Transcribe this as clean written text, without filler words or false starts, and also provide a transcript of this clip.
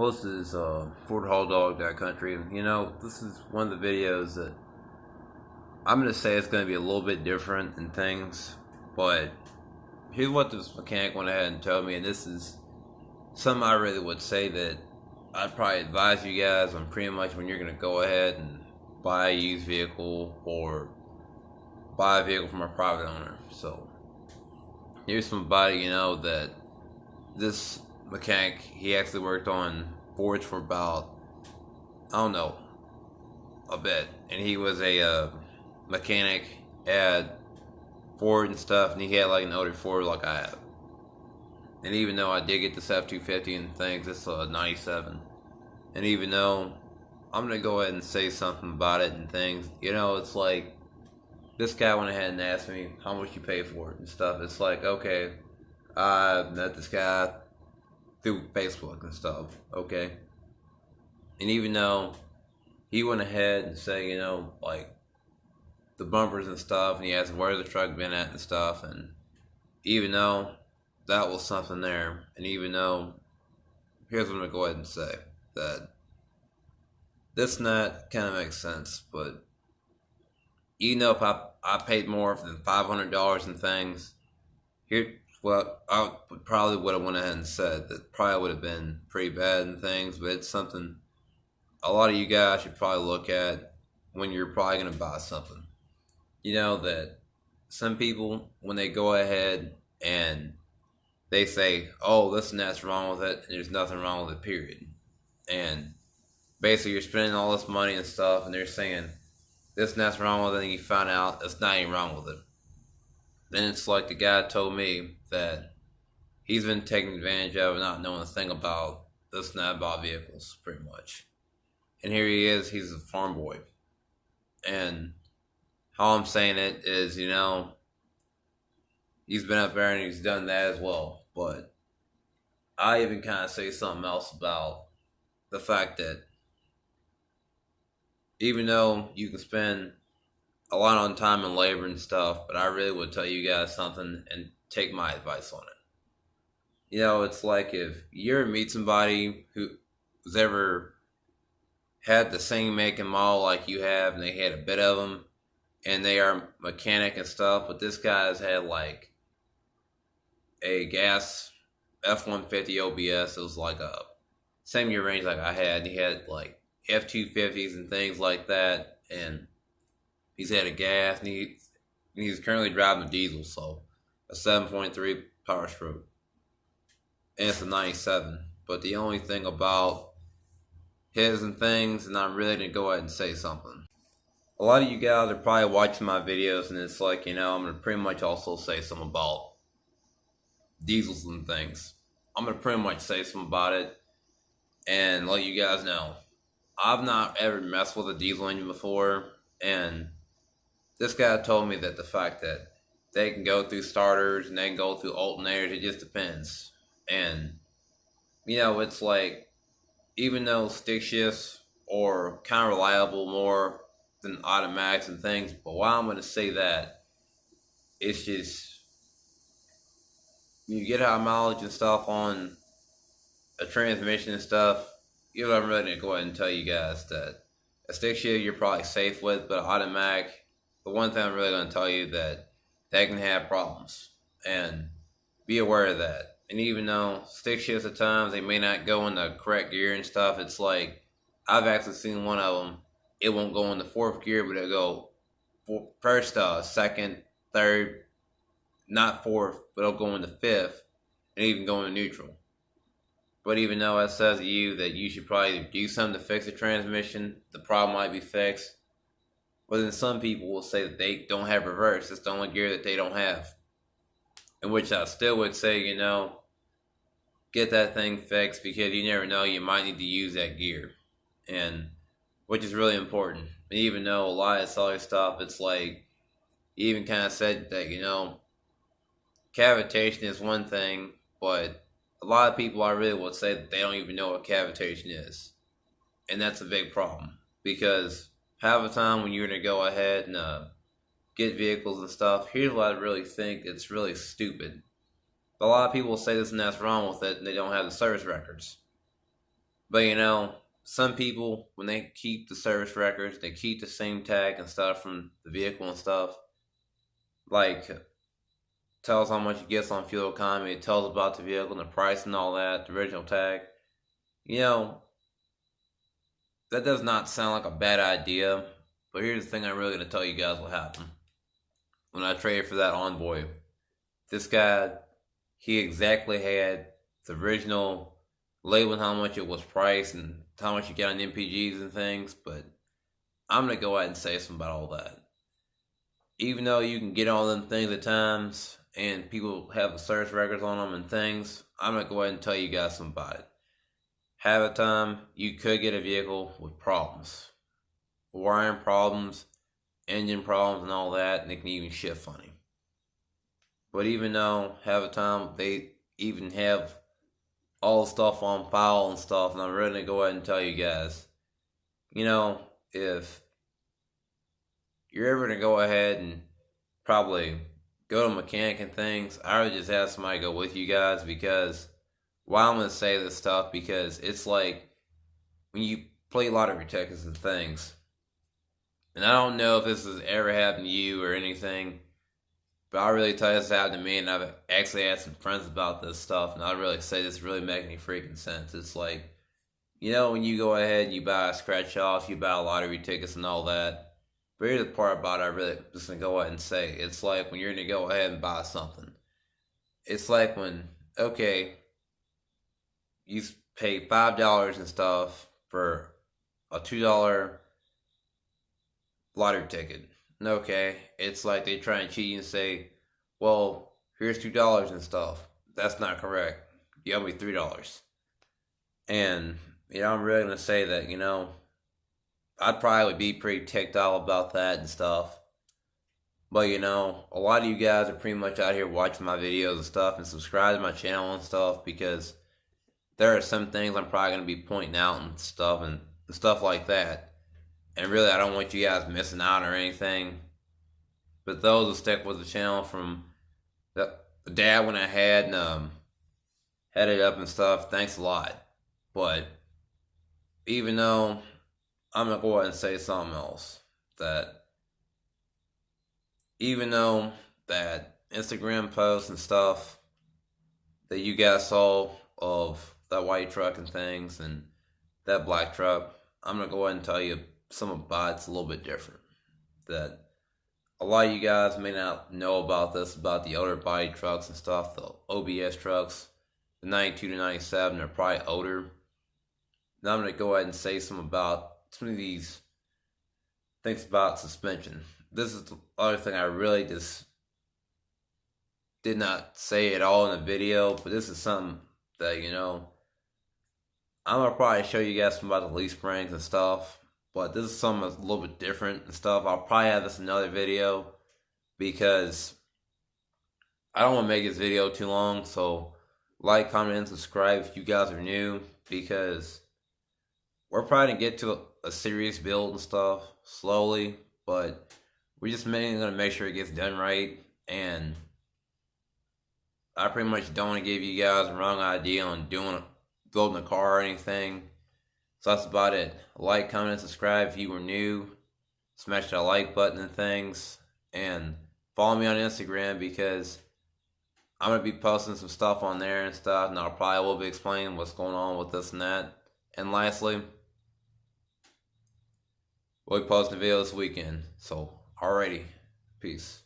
Well, this is Ford Hall Dog That Country. And, this is one of the videos that I'm going to say it's going to be a little bit different in things. But here's what this mechanic went ahead and told me. And this is something I really would say that I'd probably advise you guys on pretty much when you're going to go ahead and buy a used vehicle or buy a vehicle from a private owner. So here's somebody, that this mechanic, he actually worked on Fords for about, I don't know, a bit. And he was a mechanic at Ford and stuff, and he had like an older Ford like I have. And even though I did get this F-250 and things, it's a 97. And even though I'm going to go ahead and say something about it and things, it's like, this guy went ahead and asked me how much you pay for it and stuff. It's like, okay, I met this guy through Facebook and stuff, okay? And even though he went ahead and said, like, the bumpers and stuff, and he asked where the truck been at and stuff, and even though that was something there, and even though, here's what I'm going to go ahead and say, that this and that kind of makes sense, but even though if I paid more than $500 and things, here, well, I probably would have went ahead and said that probably would have been pretty bad and things, but it's something a lot of you guys should probably look at when you're probably going to buy something. That some people, when they go ahead and they say, oh, this and that's wrong with it, and there's nothing wrong with it, period. And basically you're spending all this money and stuff, and they're saying, this and that's wrong with it, and you find out it's not even wrong with it. Then it's like the guy told me that he's been taken advantage of and not knowing a thing about this and that about vehicles, pretty much. And here he is, he's a farm boy. And how I'm saying it is, he's been up there and he's done that as well. But I even kind of say something else about the fact that even though you can spend a lot on time and labor and stuff, but I really would tell you guys something and take my advice on it. It's like if you ever meet somebody who's ever had the same make and model like you have, and they had a bit of them, and they are mechanic and stuff, but this guy's had like a gas F-150 OBS. It was like a same year range like I had. He had like F-250s and things like that, and he's had a gas, and he's currently driving a diesel, so a 7.3 power stroke, and it's a 97. But the only thing about his and things, and I'm really gonna go ahead and say something. A lot of you guys are probably watching my videos, and it's like, I'm gonna pretty much also say something about diesels and things. I'm gonna pretty much say something about it and let you guys know. I've not ever messed with a diesel engine before, and this guy told me that the fact that they can go through starters and they can go through alternators, it just depends. And, it's like, even though stick shifts are kind of reliable more than automatics and things, but why I'm going to say that, it's just, you get high mileage and stuff on a transmission and stuff, I'm really going to go ahead and tell you guys that a stick shift you're probably safe with, but automatic, the one thing I'm really going to tell you that can have problems, and be aware of that. And even though stick shifts at times, they may not go in the correct gear and stuff, it's like, I've actually seen one of them, it won't go in the fourth gear, but it'll go first, second, third, not fourth, but it'll go in the fifth, and even go in neutral. But even though it says to you that you should probably do something to fix the transmission, the problem might be fixed. But then some people will say that they don't have reverse. It's the only gear that they don't have. In which I still would say, get that thing fixed, because you never know, you might need to use that gear. And which is really important. And even though a lot of this other stuff, it's like, he even kind of said that, cavitation is one thing, but a lot of people I really would say that they don't even know what cavitation is. And that's a big problem, because half the time when you're going to go ahead and get vehicles and stuff, here's what I really think it's really stupid. But a lot of people say this and that's wrong with it, and they don't have the service records. But you know, some people when they keep the service records, they keep the same tag and stuff from the vehicle and stuff. Like tells how much it gets on fuel economy, it tells about the vehicle and the price and all that, the original tag. You know, that does not sound like a bad idea. But here's the thing I'm really gonna tell you guys what happened. When I traded for that Envoy, this guy, he exactly had the original label and how much it was priced and how much you get on MPGs and things, but I'm gonna go ahead and say something about all that. Even though you can get all them things at times and people have the service records on them and things, I'm gonna go ahead and tell you guys something about it. Half the time, you could get a vehicle with problems, wiring problems, engine problems, and all that, and it can even shift funny. But even though half the time they even have all the stuff on file and stuff, and I'm ready to go ahead and tell you guys, you know, if you're ever to go ahead and probably go to a mechanic and things, I would just have somebody go with you guys because why I'm gonna say this stuff because it's like when you play lottery tickets and things, and I don't know if this has ever happened to you or anything, but I'll really tell you this happened to me, and I've actually asked some friends about this stuff, and I'd really say this really makes any freaking sense. It's like, you know, when you go ahead and you buy scratch offs, you buy lottery tickets and all that. But here's the part about it I really just gonna go ahead and say. It's like when you're gonna go ahead and buy something. It's like when, okay, you pay $5 and stuff for a $2 lottery ticket. Okay, it's like they try and cheat you and say, well, here's $2 and stuff. That's not correct. You owe me $3. And, you know, I'm really going to say that, you know, I'd probably be pretty ticked off about that and stuff. But, you know, a lot of you guys are pretty much out here watching my videos and stuff and subscribe to my channel and stuff because there are some things I'm probably going to be pointing out and stuff like that. And really, I don't want you guys missing out or anything. But those will stick with the channel from the dad when I had and had it up and stuff. Thanks a lot. But even though I'm gonna go ahead and say something else, that even though that Instagram posts and stuff that you guys saw of that white truck and things and that black truck, I'm gonna go ahead and tell you some about it's a little bit different. That a lot of you guys may not know about this, about the older body trucks and stuff, the OBS trucks, the 92 to 97, they're probably older. Now I'm going to go ahead and say some of these things about suspension. This is the other thing I really just did not say at all in the video, but this is something that, you know, I'm going to probably show you guys some about the leaf springs and stuff. But this is something that's a little bit different and stuff. I'll probably have this in another video because I don't want to make this video too long. So like, comment, and subscribe if you guys are new because we're probably going to get to a serious build and stuff slowly. But we're just mainly going to make sure it gets done right. And I pretty much don't want to give you guys the wrong idea on building a car or anything. So that's about it. Like, comment, and subscribe if you were new. Smash that like button and things. And follow me on Instagram because I'm going to be posting some stuff on there and stuff. And I'll probably will be explaining what's going on with this and that. And lastly, we'll be posting a video this weekend. So, alrighty. Peace.